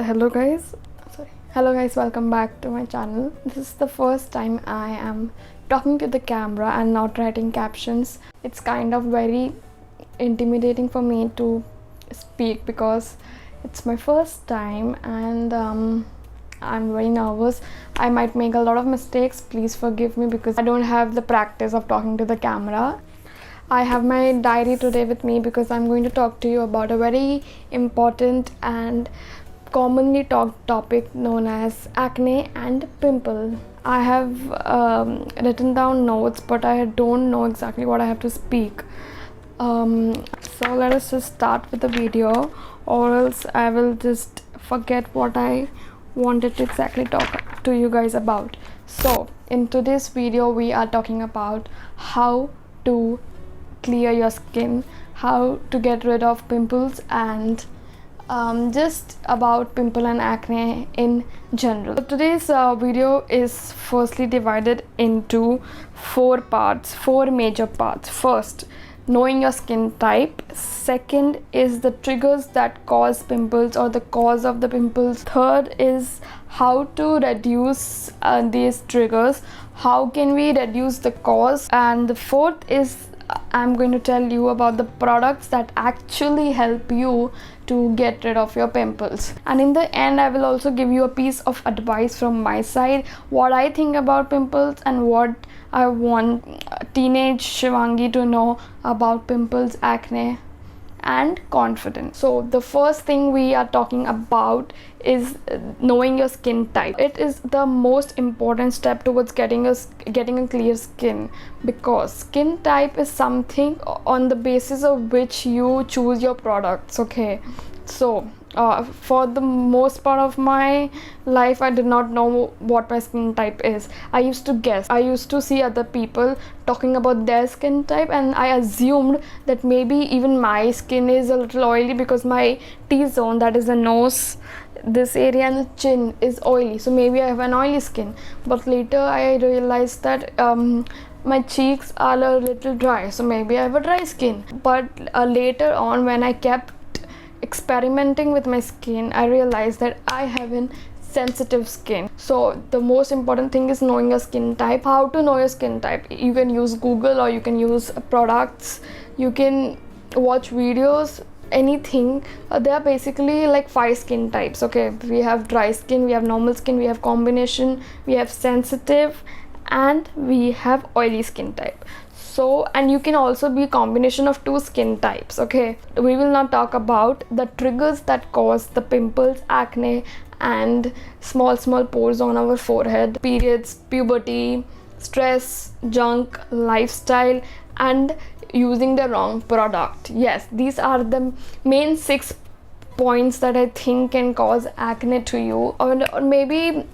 Hello guys, welcome back to my channel. This is the first time I am talking to the camera and not writing captions. It's kind of very intimidating for me to speak because it's my first time, and I'm very nervous. I might make a lot of mistakes. Please forgive me because I don't have the practice of talking to the camera. I have my diary today with me because I'm going to talk to you about a very important and commonly talked topic known as acne and pimple. I have written down notes, but I don't know exactly what I have to speak. So let us just start with the video, or else I will just forget what I wanted to exactly talk to you guys about. So in today's video we are talking about how to clear your skin, how to get rid of pimples, and just about pimple and acne in general. So today's video is firstly divided into four major parts. First, knowing your skin type. Second is the triggers that cause pimples or the cause of the pimples. Third is how to reduce these triggers, how can we reduce the cause. And the fourth is I'm going to tell you about the products that actually help you to get rid of your pimples. And in the end I will also give you a piece of advice from my side, what I think about pimples and what I want teenage Shivangi to know about pimples, acne and confidence. So the first thing we are talking about is knowing your skin type. It is the most important step towards getting a clear skin, because skin type is something on the basis of which you choose your products. Okay, so for the most part of my life I did not know what my skin type is. I used to guess. I used to see other people talking about their skin type and I assumed that maybe even my skin is a little oily because my T-zone, that is the nose, this area and the chin, is oily, so maybe I have an oily skin. But later I realized that my cheeks are a little dry, so maybe I have a dry skin. But later on, when I kept experimenting with my skin, I realized that I have an sensitive skin. So the most important thing is knowing your skin type. How to know your skin type? You can use Google, or you can use products, you can watch videos, anything. There are basically like 5 skin types. Okay, we have dry skin, we have normal skin, we have combination, we have sensitive, and we have oily skin type. So, and you can also be a combination of 2 skin types. Okay, we will now talk about the triggers that cause the pimples, acne and small pores on our forehead: periods, puberty, stress, junk, lifestyle and using the wrong product. Yes, these are the main 6 points that I think can cause acne to you, or maybe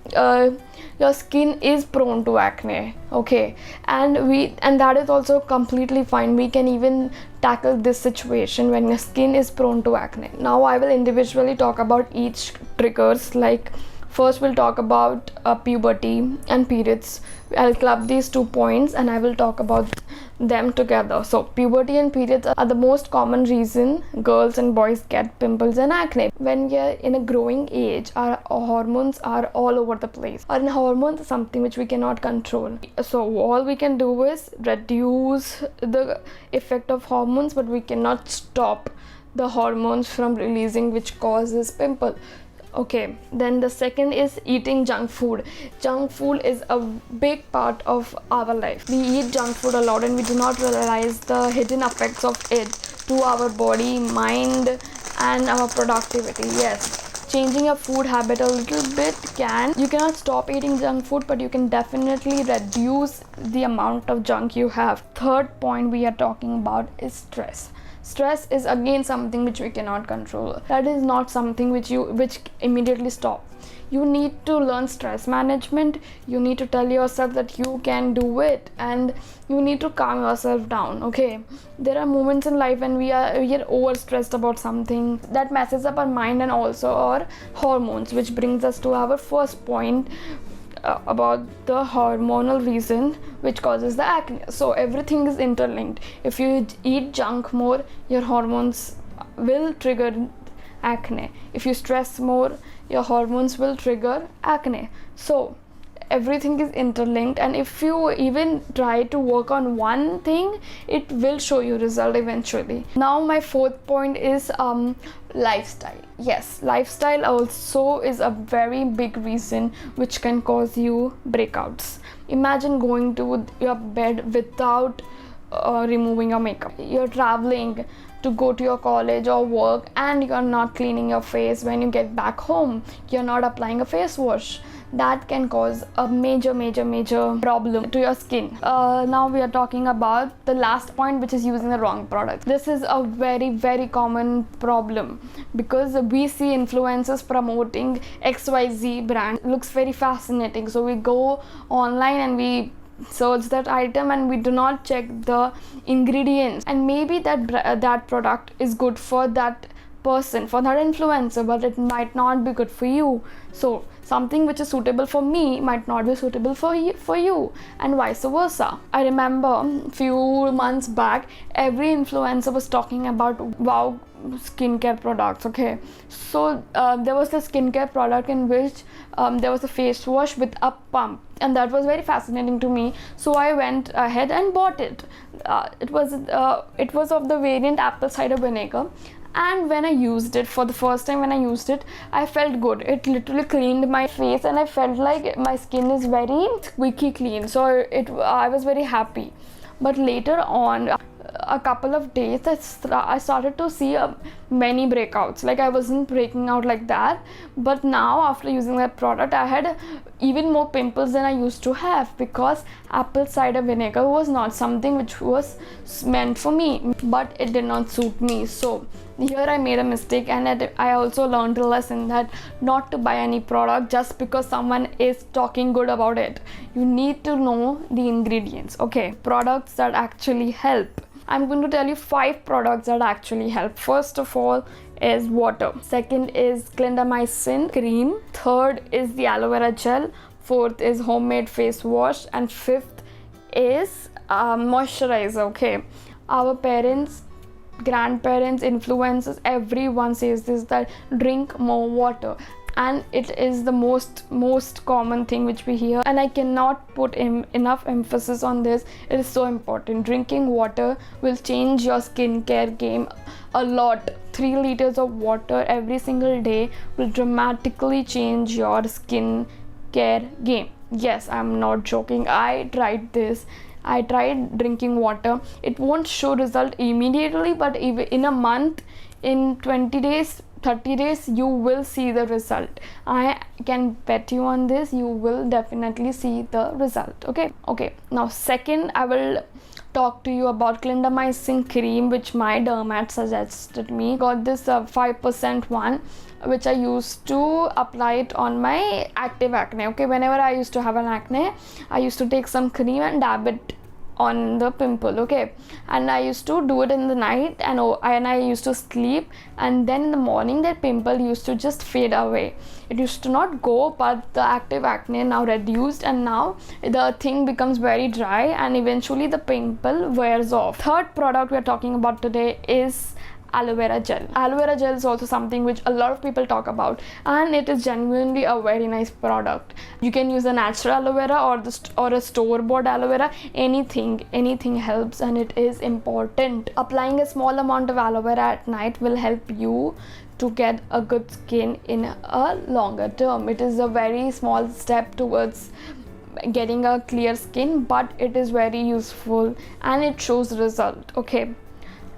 your skin is prone to acne. Okay, and that is also completely fine. We can even tackle this situation when your skin is prone to acne. Now I will individually talk about each triggers. Like first we'll talk about puberty and periods. I'll club these 2 points and I will talk about them together. So puberty and periods are the most common reason girls and boys get pimples and acne. When you're in a growing age, our hormones are all over the place, and hormones are something which we cannot control. So all we can do is reduce the effect of hormones, but we cannot stop the hormones from releasing, which causes pimple. Okay, then the second is eating junk food. Junk food is a big part of our life. We eat junk food a lot and we do not realize the hidden effects of it to our body, mind and our productivity. Yes, changing your food habit a little bit you cannot stop eating junk food, but you can definitely reduce the amount of junk you have. Third point we are talking about is stress. Stress is again something which we cannot control. That is not something which immediately stop. You need to learn stress management. You need to tell yourself that you can do it, and you need to calm yourself down. Okay, there are moments in life when we are overstressed about something that messes up our mind and also our hormones, which brings us to our first point, about the hormonal reason which causes the acne. So everything is interlinked. If you eat junk more, your hormones will trigger acne. If you stress more, your hormones will trigger acne. So everything is interlinked, and if you even try to work on one thing, it will show you result eventually. Now my fourth point is lifestyle. Yes, lifestyle also is a very big reason which can cause you breakouts. Imagine going to your bed without removing your makeup. You're traveling to go to your college or work and you're not cleaning your face. When you get back home, you're not applying a face wash. That can cause a major problem to your skin. Now we are talking about the last point, which is using the wrong product. This is a very common problem because we see influencers promoting XYZ brand. It looks very fascinating, so we go online and we search that item and we do not check the ingredients, and maybe that product is good for that person, for that influencer, but it might not be good for you. So something which is suitable for me might not be suitable for you, and vice versa. I remember few months back, every influencer was talking about wow skincare products. Okay, so there was a skincare product in which there was a face wash with a pump, and that was very fascinating to me, so I went ahead and bought it. It was of the variant apple cider vinegar, and when I used it for the first time, I felt good. It literally cleaned my face and I felt like my skin is very squeaky clean, so I was very happy. But later on, a couple of days, I started to see many breakouts. Like, I wasn't breaking out like that, but now after using that product, I had even more pimples than I used to have, because apple cider vinegar was not something which was meant for me, but it did not suit me. So here I made a mistake, and I also learned a lesson that not to buy any product just because someone is talking good about it. You need to know the ingredients. Okay, products that actually help. I'm going to tell you 5 products that actually help. First of all is water. Second is clindamycin cream. Third is the aloe vera gel. Fourth is homemade face wash. And fifth is moisturizer. Okay, our parents, grandparents, influencers, everyone says this, that drink more water, and it is the most common thing which we hear, and I cannot put enough emphasis on this. It is so important. Drinking water will change your skincare game a lot. 3 liters of water every single day will dramatically change your skincare game. Yes, I'm not joking. I tried this. I tried drinking water. It won't show result immediately, but even in a month, in 20 days, 30 days, you will see the result. I can bet you on this. You will definitely see the result. Okay, now second, I will talk to you about clindamycin cream, which my dermat suggested me. Got this 5% one, which I used to apply it on my active acne. Okay, whenever I used to have an acne, I used to take some cream and dab it on the pimple. Okay, and I used to do it in the night, and I used to sleep, and then in the morning that pimple used to just fade away. It used to not go, but the active acne now reduced, and now the thing becomes very dry, and eventually the pimple wears off. Third product we are talking about today is aloe vera gel. Aloe vera gel is also something which a lot of people talk about, and it is genuinely a very nice product. You can use a natural aloe vera or a store-bought aloe vera. Anything helps, and it is important. Applying a small amount of aloe vera at night will help you to get a good skin in a longer term. It is a very small step towards getting a clear skin, but it is very useful and it shows result. Okay,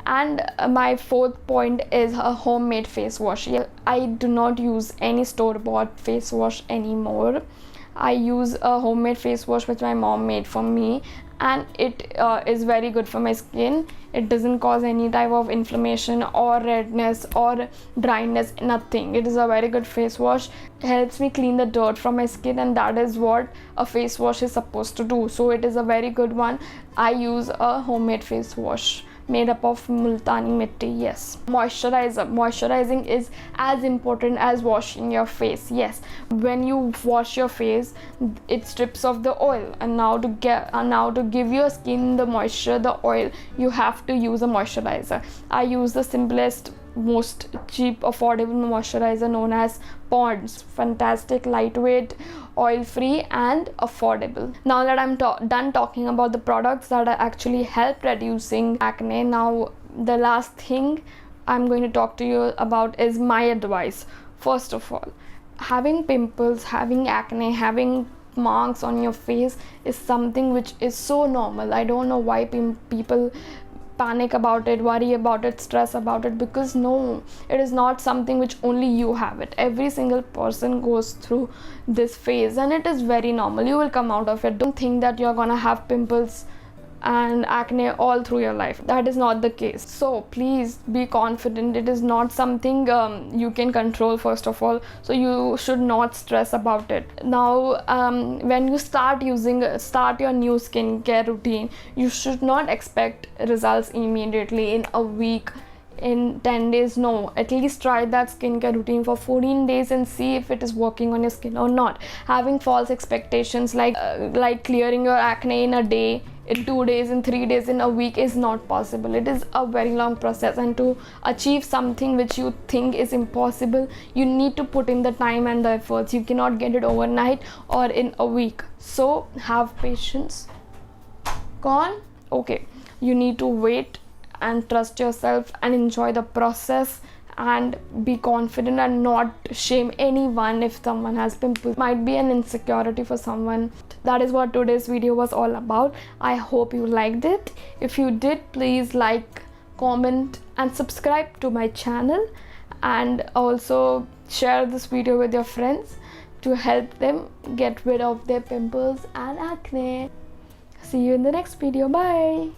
and my fourth point is a homemade face wash. I do not use any store-bought face wash anymore. I use a homemade face wash which my mom made for me, and it is very good for my skin. It doesn't cause any type of inflammation or redness or dryness, nothing. It is a very good face wash. It helps me clean the dirt from my skin, and that is what a face wash is supposed to do. So it is a very good one. I use a homemade face wash made up of multani mitti. Yes. Moisturizing is as important as washing your face. Yes, when you wash your face, it strips off the oil, and now to give your skin the moisture, the oil, you have to use a moisturizer. I use the simplest most cheap affordable moisturizer known as Pond's. Fantastic, lightweight, oil free and affordable. Now that I'm done talking about the products that actually help reducing acne, now the last thing I'm going to talk to you about is my advice. First of all, having pimples, having acne, having marks on your face is something which is so normal. I don't know why people panic about it, worry about it, stress about it, because no, it is not something which only you have it. Every single person goes through this phase and it is very normal. You will come out of it. Don't think that you're gonna have pimples and acne all through your life. That is not the case. So please be confident. It is not something you can control, first of all, so you should not stress about it. Now when you start your new skincare routine, you should not expect results immediately in a week, in 10 days. No, at least try that skincare routine for 14 days and see if it is working on your skin or not. Having false expectations like clearing your acne in a day, in 2 days, in 3 days, in a week is not possible. It is a very long process, and to achieve something which you think is impossible, you need to put in the time and the efforts. You cannot get it overnight or in a week. So have patience. Gone? Okay, you need to wait and trust yourself and enjoy the process and be confident and not shame anyone if someone has pimples. Might be an insecurity for someone. That is what today's video was all about. I hope you liked it. If you did, please like, comment and subscribe to my channel, and also share this video with your friends to help them get rid of their pimples and acne. See you in the next video. Bye.